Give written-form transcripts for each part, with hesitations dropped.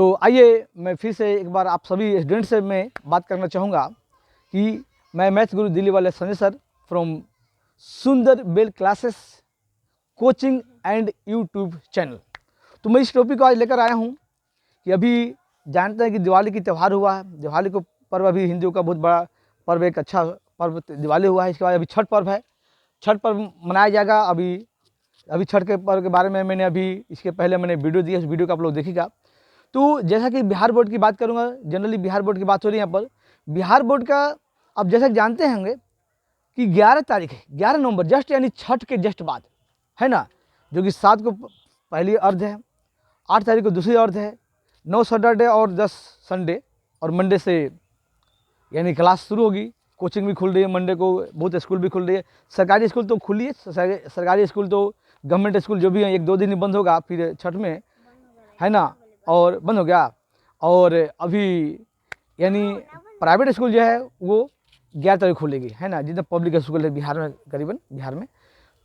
तो आइए मैं फिर से एक बार आप सभी स्टूडेंट से मैं बात करना चाहूँगा कि मैं मैथ्स गुरु दिल्ली वाले Sanjay sir from Sundar bell classes coaching and YouTube channel. तो मैं इस टॉपिक को आज लेकर आया हूँ कि अभी जानते हैं कि दिवाली की त्यौहार हुआ है। दिवाली को पर्व अभी हिंदुओं का बहुत बड़ा पर्व, एक अच्छा पर्व दिवाली हुआ है। इसके बाद अभी छठ पर्व है, छठ पर्व मनाया जाएगा। अभी छठ के पर्व के बारे में मैंने अभी इसके पहले मैंने वीडियो दी है, उस वीडियो को आप लोग देखिएगा। तो जैसा कि बिहार बोर्ड की बात करूंगा, जनरली बिहार बोर्ड की बात हो रही है यहाँ पर। बिहार बोर्ड का अब जैसा कि जानते होंगे कि 11 तारीख है, 11 नवंबर जस्ट यानी छठ के जस्ट बाद है ना, जो कि 7 को पहली अर्ध है, 8 तारीख को दूसरी अर्ध है, 9 सैटरडे और 10 संडे, और मंडे से यानी क्लास शुरू होगी। कोचिंग भी खुल रही है मंडे को, बहुत स्कूल भी खुल रही है। सरकारी स्कूल तो खुली है, सरकारी स्कूल तो गवर्नमेंट स्कूल जो भी है 1-2 दिन ही बंद होगा फिर छठ में, है ना, और बंद हो गया। और अभी यानी प्राइवेट स्कूल जो है वो 11 तारीख खुलेगी, है ना, जितना पब्लिक स्कूल है बिहार में, करीबन बिहार में।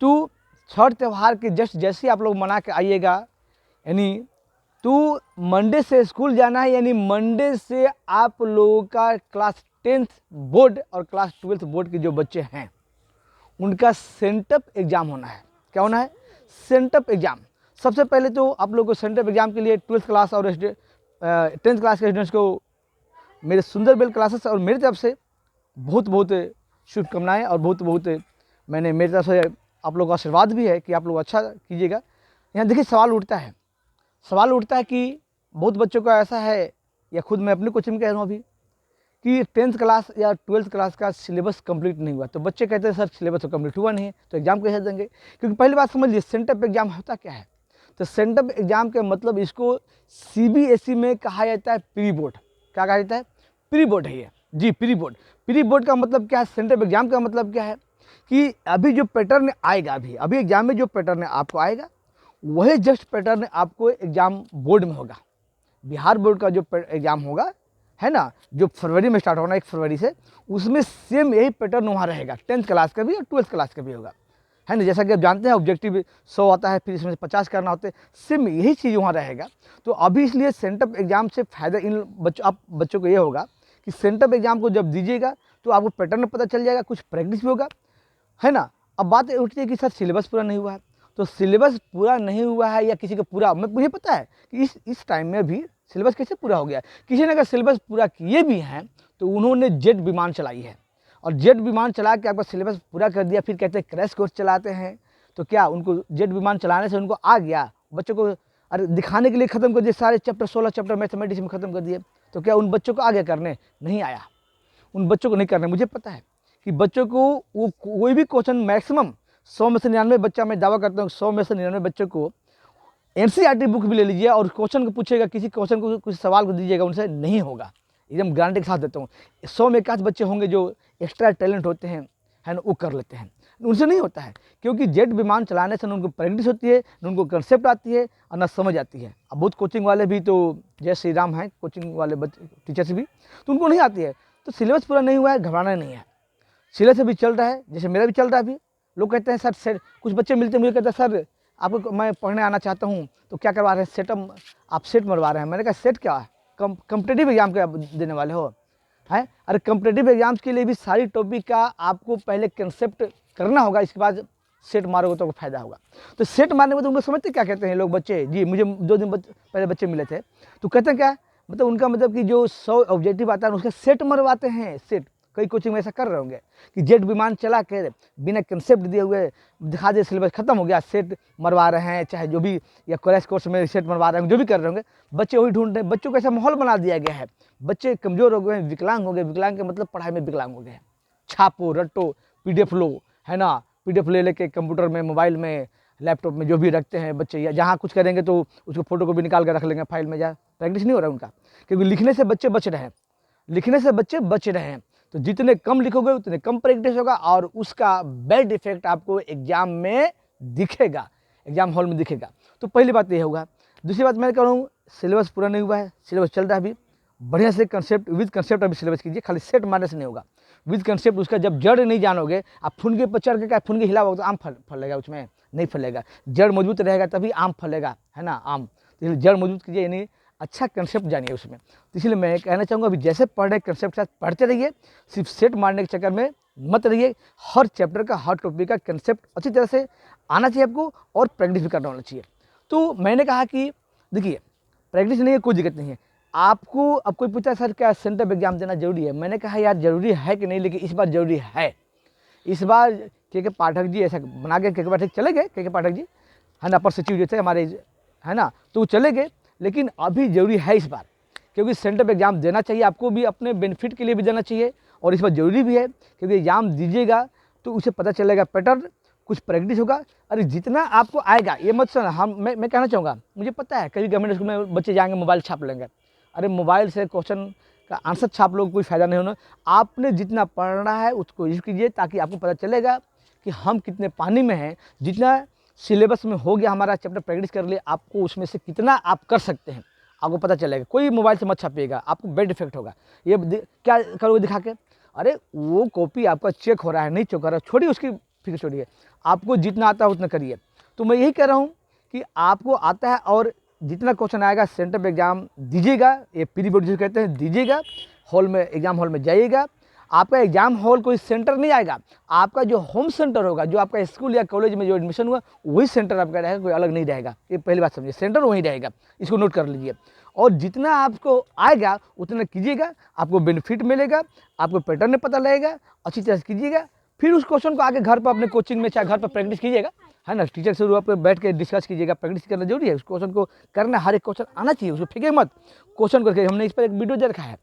तो छठ त्यौहार के जस्ट जैसे आप लोग मना के आइएगा, यानी तो मंडे से स्कूल जाना है, यानी मंडे से आप लोगों का क्लास 10th बोर्ड और क्लास 12th बोर्ड के जो बच्चे हैं उनका सेंटअप एग्जाम होना है। क्या होना है? Sent up exam. सबसे पहले तो आप लोगों को सेंटअप एग्जाम के लिए 12th क्लास और 10th क्लास के स्टूडेंट्स को मेरे सुंदर बेल क्लासेस और मेरी तरफ से बहुत बहुत शुभकामनाएं और बहुत बहुत मैंने मेरी तरफ से आप लोगों का आशीर्वाद भी है कि आप लोग अच्छा कीजिएगा। यहाँ देखिए सवाल उठता है कि बहुत बच्चों का ऐसा है, या खुद मैं अपनी कोचिंग में कह रहा हूँ अभी, कि 10th क्लास या 12th क्लास का सिलेबस कंप्लीट नहीं हुआ। तो बच्चे कहते हैं सर सिलेबस तो कंप्लीट हुआ नहीं है तो एग्जाम कैसे देंगे? क्योंकि पहली बात समझ लीजिए, सेंटअप एग्जाम होता क्या है। तो सेंटअप एग्जाम के मतलब इसको सीबीएसई में कहा जाता है प्री बोर्ड। क्या कहा जाता है? प्री बोर्ड है ये जी, प्री बोर्ड। प्री बोर्ड का मतलब क्या है? सेंटअप एग्जाम का मतलब क्या है कि अभी जो पैटर्न आएगा, अभी एग्जाम में जो पैटर्न आपको आएगा वही जस्ट पैटर्न आपको एग्जाम बोर्ड में होगा। बिहार बोर्ड का जो एग्जाम होगा, है ना, जो फरवरी में स्टार्ट होना 1 फरवरी से, उसमें सेम यही पैटर्न वहाँ रहेगा। 10th क्लास का भी और 12th क्लास का भी होगा, है ना। जैसा कि आप जानते हैं ऑब्जेक्टिव 100 आता है, फिर इसमें से 50 करना होते हैं, सेम यही चीज़ वहाँ रहेगा। तो अभी इसलिए सेंटअप एग्जाम से फ़ायदा इन बच्चों को ये होगा कि सेंटअप एग्जाम को जब दीजिएगा तो आपको पैटर्न पता चल जाएगा, कुछ प्रैक्टिस भी होगा, है ना। अब बात उठती है कि सर सिलेबस पूरा नहीं हुआ है। तो सिलेबस पूरा नहीं हुआ है या किसी का पूरा, मुझे पता है कि इस टाइम में भी सिलेबस कैसे पूरा हो गया है। किसी ने अगर सिलेबस पूरा किए भी हैं तो उन्होंने जेट विमान चलाई है, और जेट विमान चला के आपका सिलेबस पूरा कर दिया, फिर कहते हैं क्रैश कोर्स चलाते हैं। तो क्या उनको जेट विमान चलाने से उनको आ गया? बच्चों को अरे दिखाने के लिए ख़त्म कर दिए सारे चैप्टर, 16 चैप्टर मैथमेटिक्स में ख़त्म कर दिए। तो क्या उन बच्चों को आगे करने नहीं आया? उन बच्चों को नहीं करने। मुझे पता है कि बच्चों को वो कोई भी क्वेश्चन मैक्सिमम 100 में से 99 बच्चा, मैं दावा करता हूँ 100 में से 99 बच्चों को एनसीईआरटी बुक भी ले लीजिए और क्वेश्चन को पूछेगा, किसी क्वेश्चन को कुछ सवाल को दीजिएगा, उनसे नहीं होगा। एकदम गारंटी के साथ देता हूँ। 100 में 1 बच्चे होंगे जो एक्स्ट्रा टैलेंट होते हैं, है ना, वो कर लेते हैं, उनसे नहीं होता है। क्योंकि जेट विमान चलाने से न उनको प्रैक्टिस होती है, न उनको कंसेप्ट आती है और न समझ आती है। अब बहुत कोचिंग वाले भी तो जय श्री राम हैं, कोचिंग वाले टीचर्स भी, तो उनको नहीं आती है। तो सिलेबस पूरा नहीं हुआ है, घबराना नहीं है। सिलेबस भी चल रहा है, जैसे मेरा भी चल रहा है। अभी लोग कहते हैं सर सेट, कुछ बच्चे मिलते हैं मुझे, कहते हैं सर आपको मैं पढ़ने आना चाहता हूँ, तो क्या करवा रहे हैं? सेटअप, आप सेट मरवा रहे हैं। मैंने कहा सेट क्या है? कॉम्पिटेटिव एग्जाम के देने वाले हो हैं? अरे कॉम्पिटेटिव एग्जाम्स के लिए भी सारी टॉपिक का आपको पहले कंसेप्ट करना होगा, इसके बाद सेट मारोगे तो फ़ायदा होगा। तो सेट मारने में तो उनको समझते क्या कहते हैं लोग बच्चे जी। मुझे 2 दिन पहले बच्चे मिले थे, तो कहते हैं क्या, मतलब उनका मतलब कि जो 100 ऑब्जेक्टिव आता है उसका सेट मरवाते हैं। सेट कई कोचिंग में ऐसा कर रहे होंगे कि जेट विमान चला के बिना कंसेप्ट दिए हुए दिखा दे, सिलेबस खत्म हो गया, सेट मरवा रहे हैं, चाहे जो भी, या क्रैश कोर्स में सेट मरवा रहे हैं, जो भी कर रहे होंगे, बच्चे वही ढूंढ रहे हैं। बच्चों को ऐसा माहौल बना दिया गया है, बच्चे कमज़ोर हो गए हैं, विकलांग हो गए। विकलांग के मतलब पढ़ाई में विकलांग हो गए हैं। छापो रटो, पीडीएफ लो, है ना, पीडीएफ ले लेके कंप्यूटर में, मोबाइल में, लैपटॉप में जो भी रखते हैं बच्चे, या जहाँ कुछ करेंगे तो उसको फोटो को भी निकाल कर रख लेंगे फाइल में। जहाँ प्रैक्टिस नहीं हो रहा है उनका, क्योंकि लिखने से बच्चे बच रहे हैं। तो जितने कम लिखोगे उतने कम प्रैक्टिस होगा और उसका बैड इफेक्ट आपको एग्जाम में दिखेगा, एग्जाम हॉल में दिखेगा। तो पहली बात ये होगा। दूसरी बात मैं कह रहा हूँ, सिलेबस पूरा नहीं हुआ है, सिलेबस चल रहा है अभी। बढ़िया से कंसेप्ट, विद कंसेप्ट अभी सिलेबस कीजिए, खाली सेट मारने से नहीं होगा। विद कंसेप्ट उसका जब जड़ नहीं जानोगे, आप फुनगे पर चढ़ के क्या फुनगे हिलाओगे तो आम फलेगा, उसमें नहीं फलेगा। जड़ मजबूत रहेगा तभी आम फलेगा, है ना, आम। तो जड़ मजबूत कीजिए, यानी अच्छा कंसेप्ट जानिए उसमें। तो इसलिए मैं कहना चाहूँगा अभी जैसे पढ़ रहे कंसेप्ट के साथ पढ़ते रहिए, सिर्फ सेट मारने के चक्कर में मत रहिए। हर चैप्टर का, हर टॉपिक का कंसेप्ट अच्छी तरह से आना चाहिए आपको और प्रैक्टिस भी करना होना चाहिए। तो मैंने कहा कि देखिए, प्रैक्टिस नहीं है कोई दिक्कत नहीं है आपको। अब कोई पूछता है सर क्या सेंटर एग्जाम देना जरूरी है, मैंने कहा यार जरूरी है कि नहीं, लेकिन इस बार जरूरी है। इस बार के पाठक जी ऐसा बना के पाठक चले गए, के पाठक जी है ना, अपर सचिव जो थे हमारे है ना, तो वो चले गए, लेकिन अभी जरूरी है इस बार, क्योंकि सेंटर एग्जाम देना चाहिए आपको भी, अपने बेनिफिट के लिए भी देना चाहिए, और इस बार जरूरी भी है क्योंकि एग्जाम दीजिएगा तो उसे पता चलेगा पैटर्न, कुछ प्रैक्टिस होगा। अरे जितना आपको आएगा ये मत सुना, मैं कहना चाहूँगा, मुझे पता है कभी गवर्नमेंट स्कूल में बच्चे जाएंगे मोबाइल छाप लेंगे, अरे मोबाइल से क्वेश्चन का आंसर छाप लोग कोई फ़ायदा नहीं होना। आपने जितना पढ़ना है उसको यूज कीजिए, ताकि आपको पता चलेगा कि हम कितने पानी में हैं। जितना सिलेबस में हो गया हमारा चैप्टर प्रैक्टिस कर लिए, आपको उसमें से कितना आप कर सकते हैं आपको पता चलेगा। कोई मोबाइल से मत छापिएगा, आपको बैड इफेक्ट होगा। ये क्या करोगे दिखा के, अरे वो कॉपी आपका चेक हो रहा है नहीं चेक हो रहा है, छोड़िए उसकी फिक्र छोड़िए, आपको जितना आता है उतना करिए। तो मैं यही कह रहा हूँ कि आपको आता है और जितना क्वेश्चन आएगा सेंटर पे एग्जाम दीजिएगा, ये प्री बोर्ड जिसे कहते हैं दीजिएगा, हॉल में एग्जाम हॉल में जाइएगा। आपका एग्जाम हॉल कोई सेंटर नहीं आएगा, आपका जो होम सेंटर होगा, जो आपका स्कूल या कॉलेज में जो एडमिशन हुआ वही सेंटर आपका रहेगा, कोई अलग नहीं रहेगा। ये पहली बात समझिए, सेंटर वहीं रहेगा, इसको नोट कर लीजिए। और जितना आपको आएगा उतना कीजिएगा, आपको बेनिफिट मिलेगा, आपको पैटर्न में पता लगेगा, अच्छी तरह से कीजिएगा। फिर उस क्वेश्चन को आगे घर पर अपने कोचिंग में चाहे घर पर प्रैक्टिस कीजिएगा, है ना, टीचर से आप बैठ के डिस्कस कीजिएगा, प्रैक्टिस करना जरूरी है। उस क्वेश्चन को करना, हर एक क्वेश्चन आना चाहिए, उसको फेंके मत, क्वेश्चन करके। हमने इस पर एक वीडियो दे रखा है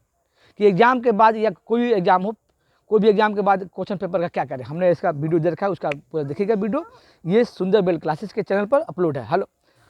कि एग्जाम के बाद या कोई एग्जाम हो, कोई भी एग्जाम के बाद क्वेश्चन पेपर का क्या करें, हमने इसका वीडियो दे रखा है, उसका पूरा देखिएगा वीडियो। ये सुंदर बेल क्लासेस के चैनल पर अपलोड है। हेलो।